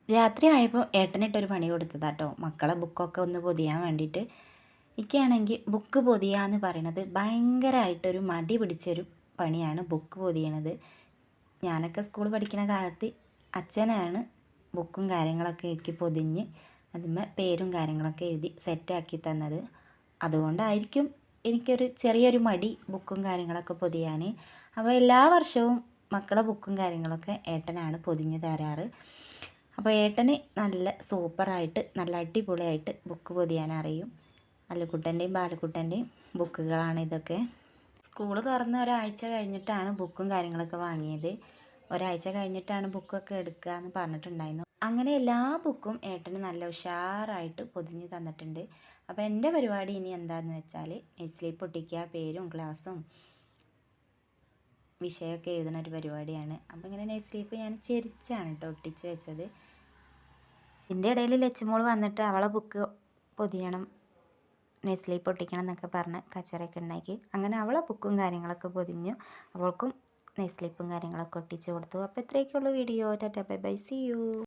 രാത്രി ആയപ്പോൾ ഏട്ടനിട്ടൊരു പണി കൊടുത്തതാട്ടോ, മക്കളെ ബുക്കൊക്കെ ഒന്ന് പൊതിയാൻ വേണ്ടിയിട്ട്. എനിക്കാണെങ്കിൽ ബുക്ക് പൊതിയുക എന്ന് പറയണത് ഭയങ്കരമായിട്ടൊരു മടി പിടിച്ചൊരു പണിയാണ് ബുക്ക് പൊതിയണത്. ഞാനൊക്കെ സ്കൂൾ പഠിക്കുന്ന കാലത്ത് അച്ഛനാണ് ബുക്കും കാര്യങ്ങളൊക്കെ എനിക്ക് പൊതിഞ്ഞ് അതിന്മേൽ പേരും കാര്യങ്ങളൊക്കെ എഴുതി സെറ്റാക്കി തന്നത്. അതുകൊണ്ടായിരിക്കും എനിക്കൊരു ചെറിയൊരു മടി ബുക്കും കാര്യങ്ങളൊക്കെ പൊതിയാൻ. അപ്പോൾ എല്ലാ വർഷവും മക്കളെ ബുക്കും കാര്യങ്ങളൊക്കെ ഏട്ടനാണ് പൊതിഞ്ഞ് തരാറ്. അപ്പോൾ ഏട്ടന് നല്ല സൂപ്പറായിട്ട് നല്ല അടിപൊളിയായിട്ട് ബുക്ക് പൊതിയാൻ അറിയും. അല്ലുക്കുട്ടൻ്റെയും ബാലക്കുട്ടൻ്റെയും ബുക്കുകളാണ് ഇതൊക്കെ. സ്കൂൾ തുറന്ന് ഒരാഴ്ച കഴിഞ്ഞിട്ടാണ് ബുക്കും കാര്യങ്ങളൊക്കെ വാങ്ങിയത്. ഒരാഴ്ച കഴിഞ്ഞിട്ടാണ് ബുക്കൊക്കെ എടുക്കുക എന്ന് പറഞ്ഞിട്ടുണ്ടായിരുന്നു. അങ്ങനെ എല്ലാ ബുക്കും ഏട്ടന് നല്ല ഉഷാറായിട്ട് പൊതിഞ്ഞ് തന്നിട്ടുണ്ട്. അപ്പോൾ എൻ്റെ പരിപാടി ഇനി എന്താണെന്ന് വെച്ചാൽ നഴ്സറി പൊട്ടിക്കുക, പേരും ക്ലാസ്സും വിഷയമൊക്കെ എഴുതുന്ന ഒരു പരിപാടിയാണ്. അപ്പോൾ ഇങ്ങനെ നഴ്സറിപ്പ് ഞാൻ ചെരിച്ചാണ് കേട്ടോ ഒട്ടിച്ച് വെച്ചത്. ഇതിൻ്റെ ഇടയിൽ ലച്ചുമോൾ വന്നിട്ട് അവളെ ബുക്ക് പൊതിയണം, നഴ്സറി പൊട്ടിക്കണം എന്നൊക്കെ പറഞ്ഞ് കച്ചറയൊക്കെ ഉണ്ടാക്കി. അങ്ങനെ അവളെ ബുക്കും കാര്യങ്ങളൊക്കെ പൊതിഞ്ഞു. അവൾക്കും നഴ്സറിപ്പും കാര്യങ്ങളൊക്കെ ഒട്ടിച്ച് കൊടുത്തു. അപ്പോൾ ഇത്രയൊക്കെയുള്ള video. Tata bye bye, see U.